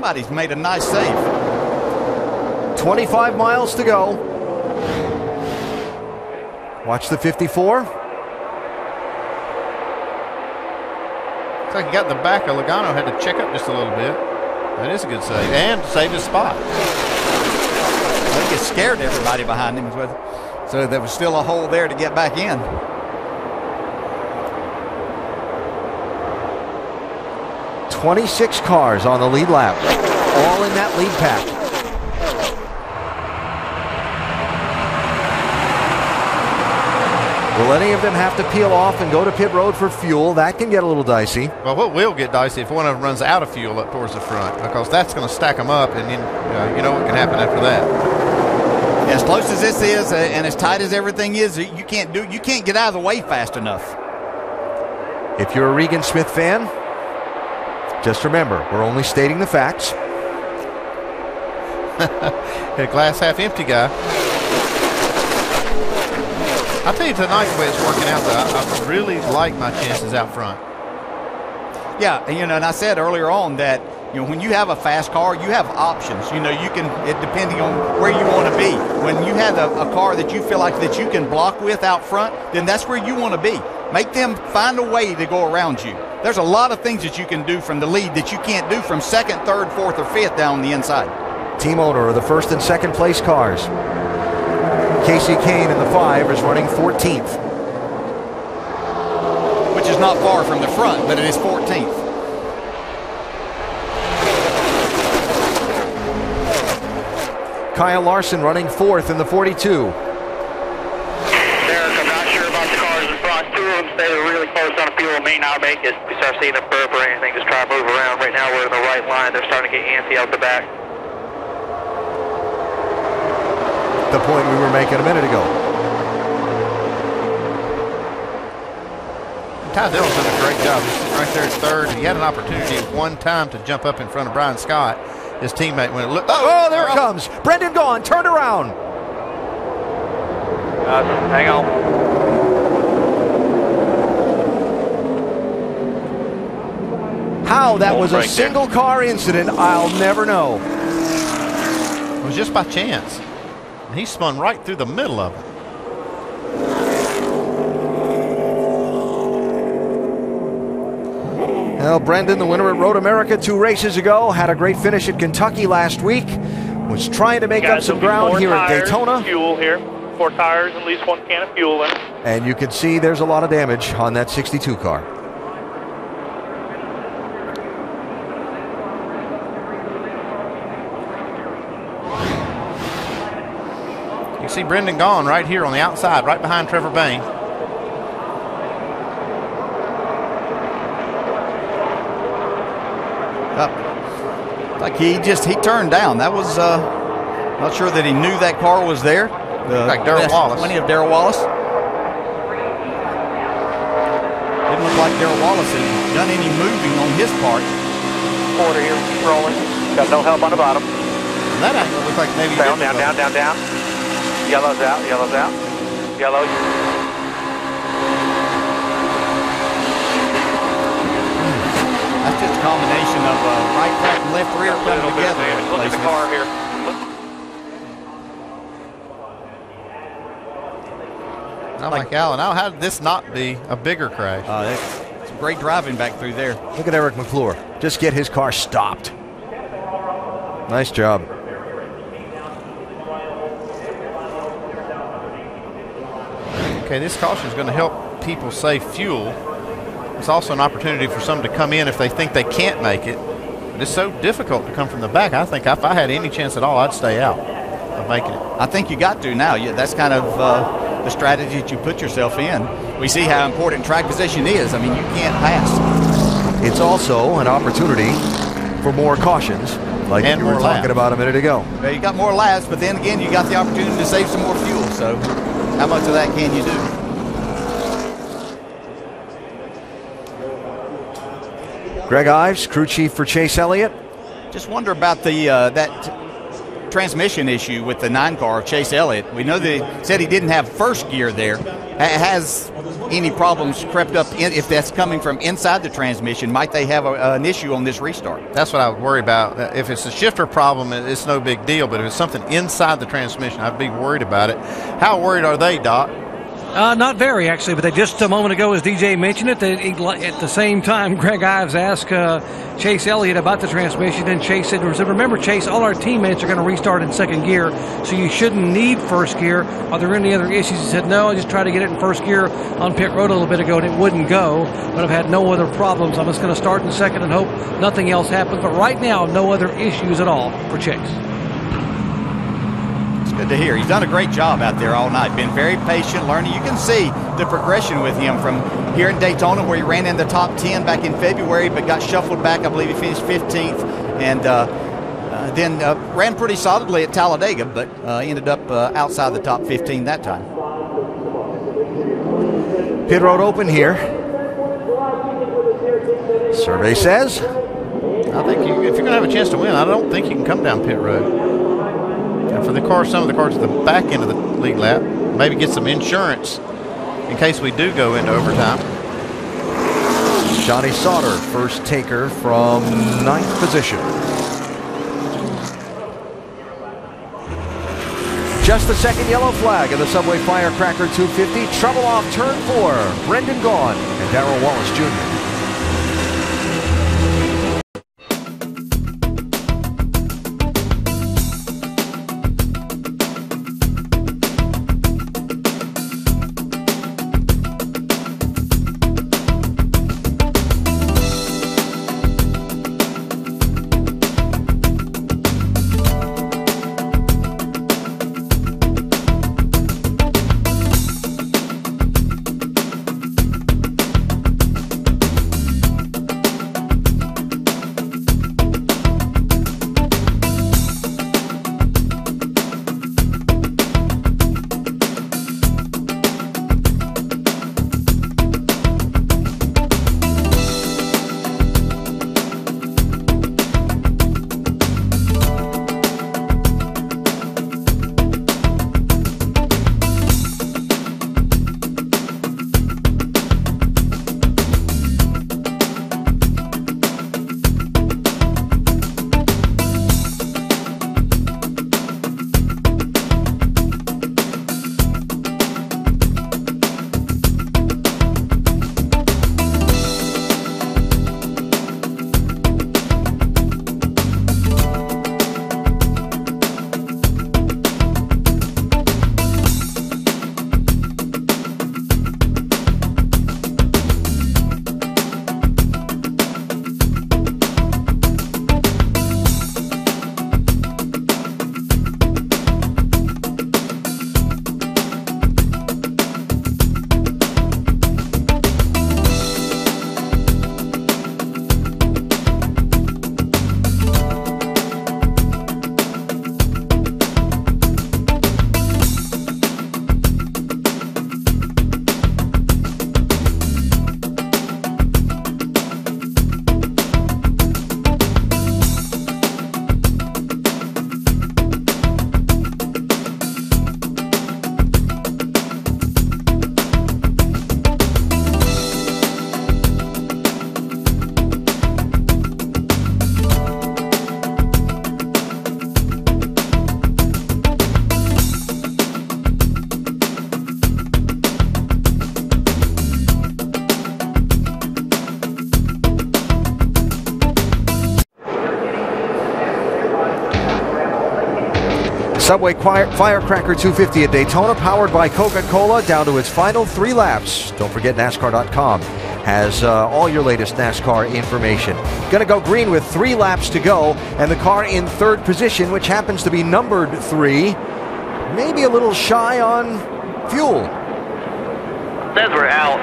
Somebody's made a nice save. 25 miles to go. Watch the 54. Looks like he got in the back of Logano, had to check up just a little bit. That is a good save. And save his spot. I think it scared everybody behind him. So there was still a hole there to get back in. "26 cars on the lead lap, all in that lead pack." Will any of them have to peel off and go to pit road for fuel? That can get a little dicey. Well, what will get dicey if one of them runs out of fuel up towards the front, because that's going to stack them up, and you know what can happen after that. As close as this is, and as tight as everything is, you can't get out of the way fast enough. If you're a Regan Smith fan, just remember, we're only stating the facts. A glass half empty guy. I'll tell you tonight the way it's working out, though, I really like my chances out front. Yeah, and I said earlier on that when you have a fast car, you have options. You can, depending on where you want to be. When you have a car that you feel like that you can block with out front, then that's where you want to be. Make them find a way to go around you. There's a lot of things that you can do from the lead that you can't do from second, third, fourth, or fifth down the inside. Team owner of the first and second place cars. Casey Kane in the 5 is running 14th. Which is not far from the front, but it is 14th. Kyle Larson running 4th in the 42. Derek, I'm not sure about the cars in front. Two of them stay really close on the fuel. May not make it. We start seeing a burp or anything, just try to move around. Right now we're in the right line. They're starting to get antsy out the back. The point we were making a minute ago. Ty Dillon's done a great job. He's sitting right there at third. He had an opportunity at one time to jump up in front of Brian Scott, his teammate, when it looked. Oh, there it comes. Brendan gone. Turn around. Hang on. How that was a single car incident, I'll never know. It was just by chance. And he spun right through the middle of it. Well, Brendan, the winner at Road America 2 races ago, had a great finish at Kentucky last week. Was trying to make up some ground here at Daytona. Fuel here. 4 tires, at least 1 can of fuel in. And you can see there's a lot of damage on that 62 car. You see Brendan gone right here on the outside, right behind Trevor Bain. Like he turned down. That was not sure that he knew that car was there. Like Darrell Wallace. Plenty of Darrell Wallace. Didn't look like Darrell Wallace had done any moving on his part. Quarter here, rolling. Got no help on the bottom. And that angle looked like maybe Down. Yellow's out. Yellow. That's just a combination of right track and left rear coming together. Look at the car here. I'm like Alan, how did this not be a bigger crash? It's great driving back through there. Look at Eric McClure. Just get his car stopped. Nice job. Okay, this caution is going to help people save fuel. It's also an opportunity for some to come in if they think they can't make it. But it's so difficult to come from the back. I think if I had any chance at all, I'd stay out of making it. I think you got to now. That's kind of the strategy that you put yourself in. We see how important track position is. I mean, you can't pass. It's also an opportunity for more cautions, like you were talking about a minute ago. Well, you got more laps, but then again, you got the opportunity to save some more fuel. So how much of that can you do? Greg Ives, crew chief for Chase Elliott. Just wonder about the transmission issue with the 9 car, Chase Elliott. We know that he said he didn't have first gear there. Has any problems crept up if that's coming from inside the transmission? Might they have an issue on this restart? That's what I would worry about. If it's a shifter problem, it's no big deal. But if it's something inside the transmission, I'd be worried about it. How worried are they, Doc? Not very, actually, but they just a moment ago, as DJ mentioned it, at the same time, Greg Ives asked Chase Elliott about the transmission, and Chase said, remember, Chase, all our teammates are going to restart in second gear, so you shouldn't need first gear. Are there any other issues? He said, no, I just tried to get it in first gear on pit road a little bit ago, and it wouldn't go, but I've had no other problems. I'm just going to start in second and hope nothing else happens, but right now, no other issues at all for Chase. Good to hear. He's done a great job out there all night. Been very patient, learning. You can see the progression with him from here in Daytona, where he ran in the top 10 back in February, but got shuffled back. I believe he finished 15th, and then ran pretty solidly at Talladega, but ended up outside the top 15 that time. Pit road open here. Survey says, I think if you're going to have a chance to win, I don't think you can come down pit road. And for the car, some of the cars at the back end of the lead lap, maybe get some insurance in case we do go into overtime. Johnny Sauter, first taker from 9th position. Just the second yellow flag in the Subway Firecracker 250. Trouble off turn 4. Brendan Gaughan and Darrell Wallace Jr. Subway Firecracker 250 at Daytona, powered by Coca-Cola, down to its final 3 laps. Don't forget NASCAR.com has all your latest NASCAR information. Going to go green with 3 laps to go, and the car in 3rd position, which happens to be numbered 3, maybe a little shy on fuel. Says we're out.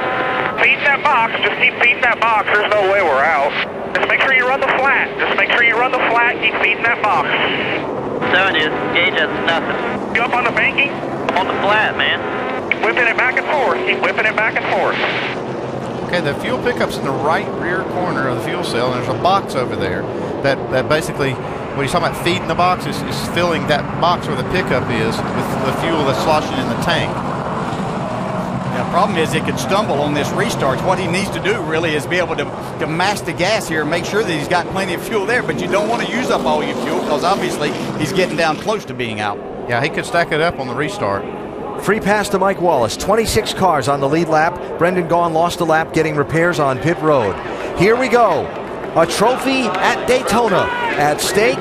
Feed that box. Just keep feeding that box. There's no way we're out. Just make sure you run the flat. Just make sure you run the flat. Keep feeding that box. So it is. Gauge has nothing. You up on the banking? On the flat, man. Keep whipping it back and forth. Keep whipping it back and forth. Okay, the fuel pickup's in the right rear corner of the fuel cell, and there's a box over there that basically what he's talking about feeding the box is filling that box where the pickup is with the fuel that's sloshing in the tank. The problem is it could stumble on this restart. What he needs to do really is be able to mash the gas here and make sure that he's got plenty of fuel there, but you don't want to use up all your fuel because obviously he's getting down close to being out. Yeah, he could stack it up on the restart. Free pass to Mike Wallace. 26 cars on the lead lap. Brendan Gaughan lost a lap getting repairs on pit road. Here we go. A trophy at Daytona at stake.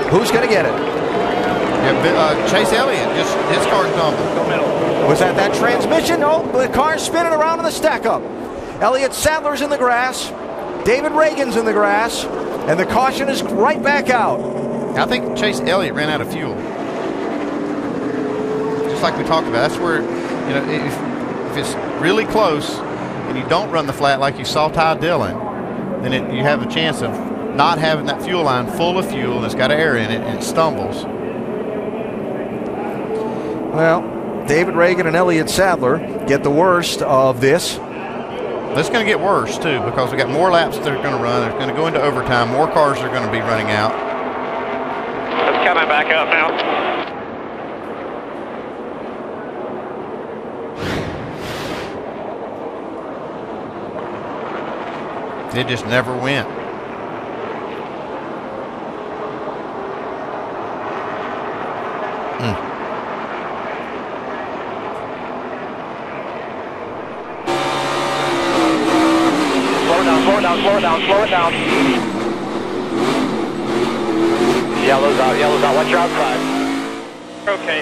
Who's going to get it? Yeah, Chase Elliott, just his car stumbled. Was that transmission? Oh, the car's spinning around in the stack-up. Elliott Sadler's in the grass. David Reagan's in the grass. And the caution is right back out. I think Chase Elliott ran out of fuel. Just like we talked about, that's where, you know, if it's really close and you don't run the flat like you saw Ty Dillon, then you have a chance of not having that fuel line full of fuel and it's got air in it and it stumbles. Well, David Reagan and Elliott Sadler get the worst of this. This is going to get worse, too, because we got more laps that are going to run. It's going to go into overtime. More cars are going to be running out. It's coming back up now. It just never went. Slow it down. Yellow's out. Watch your outside. Okay.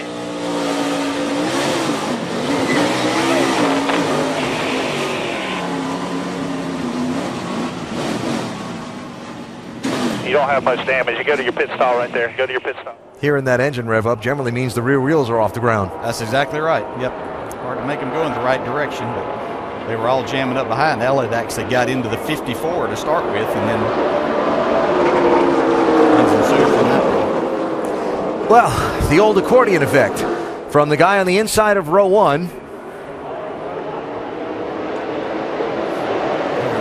You don't have much damage. You go to your pit stall right there. Go to your pit stall. Hearing that engine rev up generally means the rear wheels are off the ground. That's exactly right. Yep. Hard to make them go in the right direction, but they were all jamming up behind. Elliott actually got into the 54 to start with, and then things ensued from that point. Well, the old accordion effect from the guy on the inside of row 1.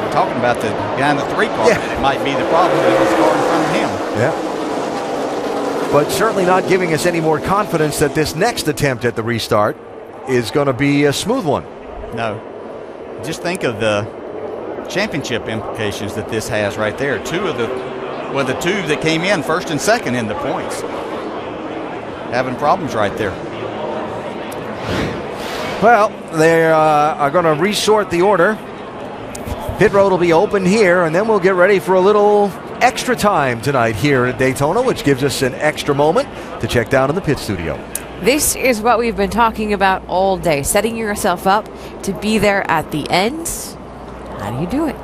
We're talking about the guy in the 3 car. Yeah. It might be the problem that was the car in front of him. Yeah. But certainly not giving us any more confidence that this next attempt at the restart is going to be a smooth one. No. Just think of the championship implications that this has right there. The two that came in first and second in the points, having problems right there. Well, they are going to resort the order. Pit road will be open here, and then we'll get ready for a little extra time tonight here at Daytona, which gives us an extra moment to check down in the pit studio. This is what we've been talking about all day, setting yourself up to be there at the end. How do you do it?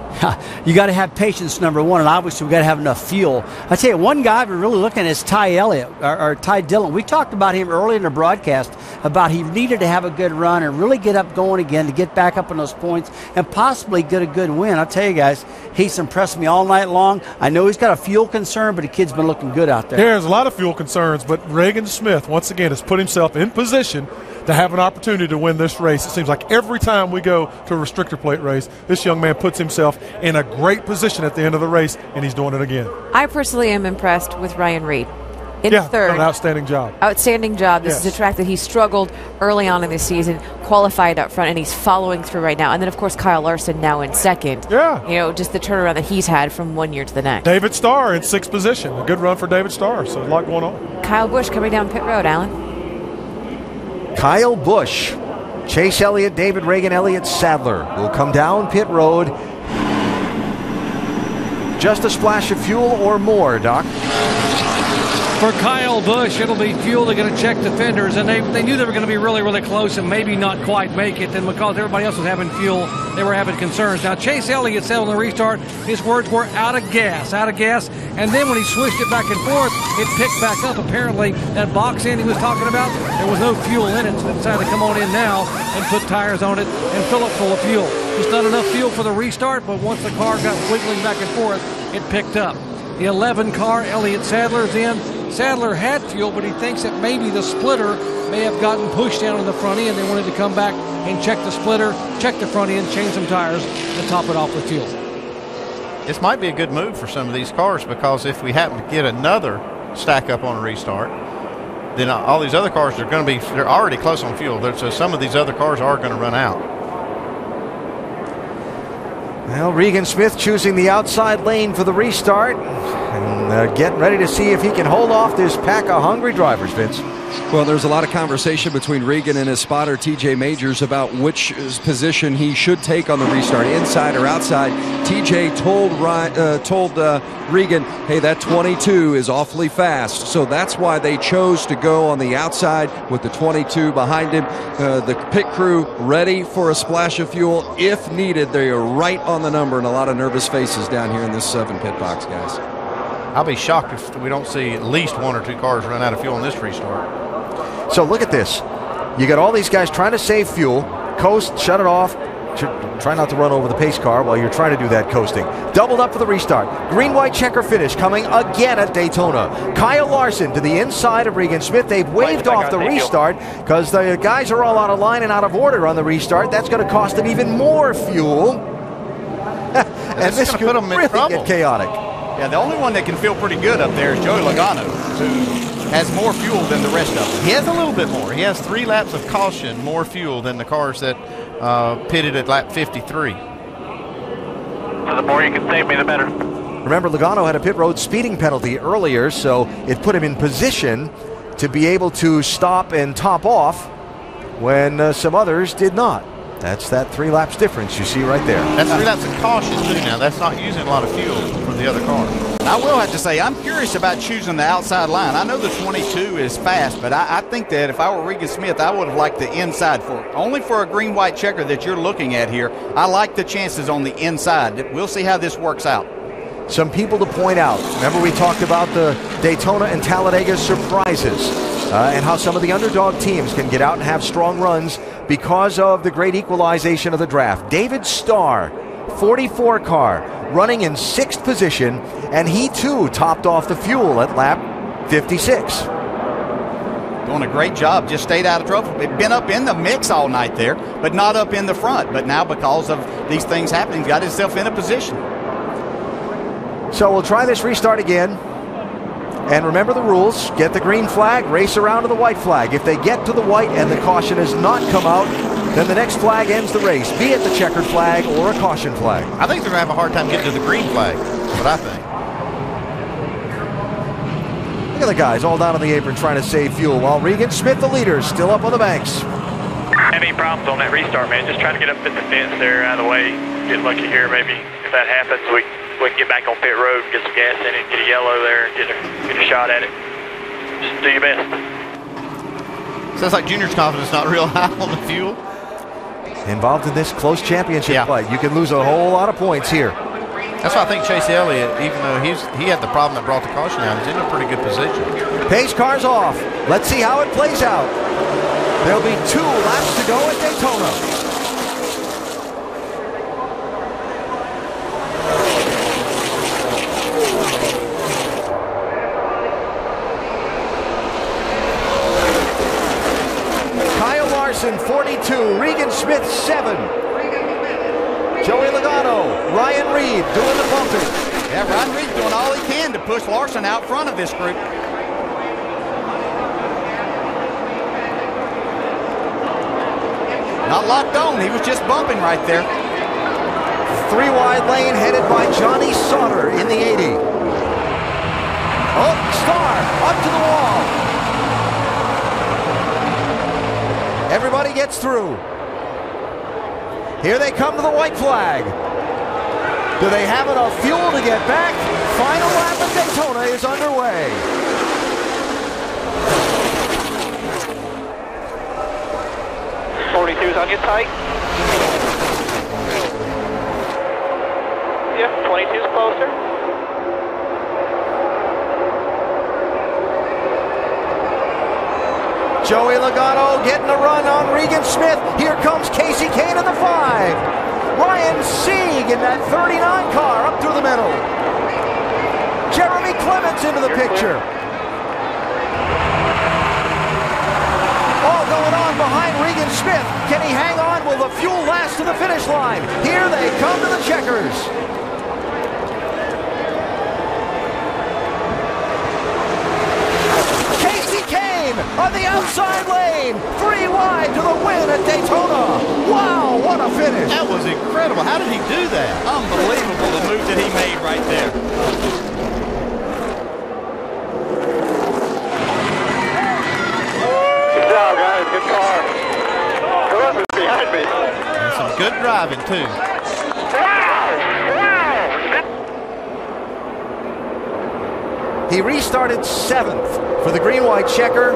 You got to have patience, number one, and obviously we got to have enough fuel. I tell you, one guy we're really looking at is Ty Elliott or Ty Dillon. We talked about him earlier in the broadcast about he needed to have a good run and really get up going again to get back up on those points and possibly get a good win. I'll tell you guys, he's impressed me all night long. I know he's got a fuel concern, but the kid's been looking good out there. There's a lot of fuel concerns, but Reagan Smith once again has put himself in position to have an opportunity to win this race. It seems like every time we go to a restrictor plate race, this young man puts himself in a great position at the end of the race, and he's doing it again. I personally am impressed with Ryan Reed. In third. An outstanding job. Outstanding job. This is a track that he struggled early on in the season, qualified up front, and he's following through right now. And then, of course, Kyle Larson now in second. Yeah. You know, just the turnaround that he's had from one year to the next. David Starr in 6th position. A good run for David Starr, so a lot going on. Kyle Busch coming down pit road, Alan. Kyle Busch, Chase Elliott, David Reagan, Elliott Sadler will come down pit road. Just a splash of fuel or more, Doc? For Kyle Busch, it'll be fuel. They're going to check the fenders, and they knew they were going to be really, really close and maybe not quite make it. And because everybody else was having fuel, they were having concerns. Now, Chase Elliott said on the restart, his words were out of gas. And then when he switched it back and forth, it picked back up. Apparently, that box end he was talking about, there was no fuel in it, so they decided to come on in now and put tires on it and fill it full of fuel. Just not enough fuel for the restart, but once the car got wiggling back and forth, it picked up. The 11 car, Elliott Sadler's in. Sadler had fuel, but he thinks that maybe the splitter may have gotten pushed down in the front end. They wanted to come back and check the splitter, check the front end, change some tires, and top it off with fuel. this might be a good move for some of these cars, because if we happen to get another stack up on a restart, then all these other cars are going to be, they're already close on fuel. So some of these other cars are going to run out. Well, Regan Smith choosing the outside lane for the restart and getting ready to see if he can hold off this pack of hungry drivers, Vince. Well, there's a lot of conversation between Regan and his spotter, TJ Majors, about which position he should take on the restart, inside or outside. TJ told Regan, hey, that 22 is awfully fast. So that's why they chose to go on the outside with the 22 behind him. The pit crew ready for a splash of fuel if needed. They are right on the number, and a lot of nervous faces down here in this 7 pit box, guys. I'll be shocked if we don't see at least 1 or 2 cars run out of fuel in this restart. So look at this. You got all these guys trying to save fuel, coast, shut it off, try not to run over the pace car while you're trying to do that coasting. Doubled up for the restart. Green-white checker finish coming again at Daytona. Kyle Larson to the inside of Regan Smith. They've waved off the restart because the guys are all out of line and out of order on the restart. That's going to cost them even more fuel. And this could really get chaotic. Yeah, the only one that can feel pretty good up there is Joey Logano, who has more fuel than the rest of them. He has a little bit more. He has 3 laps of caution more fuel than the cars that pitted at lap 53. So the more you can save me, the better. Remember, Logano had a pit road speeding penalty earlier, so it put him in position to be able to stop and top off when some others did not. That's that 3 laps difference you see right there. That's 3 laps of caution too now. That's not using a lot of fuel for the other car. I will have to say, I'm curious about choosing the outside line. I know the 22 is fast, but I think that if I were Regan Smith, I would have liked the inside only for a green-white checker that you're looking at here. I like the chances on the inside. We'll see how this works out. Some people to point out. Remember, we talked about the Daytona and Talladega surprises and how some of the underdog teams can get out and have strong runs because of the great equalization of the draft. David Starr, 44 car, running in 6th position, and he too topped off the fuel at lap 56. Doing a great job, just stayed out of trouble. Been up in the mix all night there, but not up in the front. But now because of these things happening, got himself in a position. So we'll try this restart again. And remember the rules. Get the green flag, race around to the white flag. If they get to the white and the caution has not come out, then the next flag ends the race, be it the checkered flag or a caution flag. I think they're going to have a hard time getting to the green flag. That's what I think. Look at the guys all down on the apron trying to save fuel, while Regan Smith, the leader, is still up on the banks. Any problems on that restart, man? Just trying to get up at the fence there out of the way. Get lucky here, maybe. If that happens, we can get back on pit road, get some gas in it, get a yellow there, and get a shot at it. Just do your best. Sounds like Junior's confidence not real high on the fuel. Involved in this close championship fight. You can lose a whole lot of points here. That's why I think Chase Elliott, even though he had the problem that brought the caution out, he's in a pretty good position. Pace car's off. Let's see how it plays out. There'll be 2 laps to go at Daytona. Kyle Larson, 42. Regan Smith, 7. Joey Logano, Ryan Reed doing the bumping. Yeah, Ryan Reed doing all he can to push Larson out front of this group. Not locked on, he was just bumping right there. 3 wide lane headed by Johnny Sauter in the 80. Oh, Starr up to the wall. Everybody gets through. Here they come to the white flag. Do they have enough fuel to get back? Final lap of Daytona is underway. .42's on your tight. Yeah, 22's closer. Joey Logano getting a run on Regan Smith. Here comes Casey Kane in the 5. Ryan Sieg in that 39 car up through the middle. Jeremy Clements into the picture. All going on behind Regan Smith. Can he hang on? Will the fuel last to the finish line? Here they come to the checkers. on the outside lane. 3 wide to the win at Daytona. Wow, what a finish. That was incredible. How did he do that? Unbelievable, the move that he made right there. Good job, guys. Good car. Whoever's behind me. And some good driving, too. He restarted 7th for the green-white checker.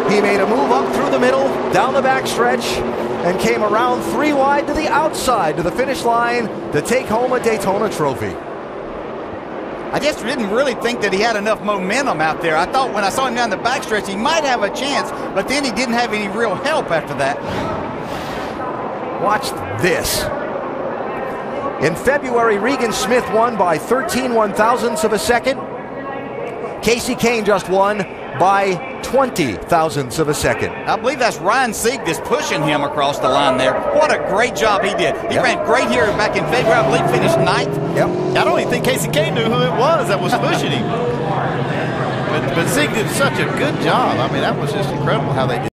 He made a move up through the middle, down the backstretch, and came around 3 wide to the outside to the finish line to take home a Daytona trophy. I just didn't really think that he had enough momentum out there. I thought when I saw him down the backstretch, he might have a chance, but then he didn't have any real help after that. Watch this. In February, Regan Smith won by 13 one-thousandths of a second. Casey Kane just won by 20 thousandths of a second. I believe that's Ryan Sieg that's pushing him across the line there. What a great job he did. He ran great here back in February. I believe finished 9th. Yep. I don't even think Casey Kane knew who it was that was pushing him. But Sieg did such a good job. I mean, that was just incredible how they did.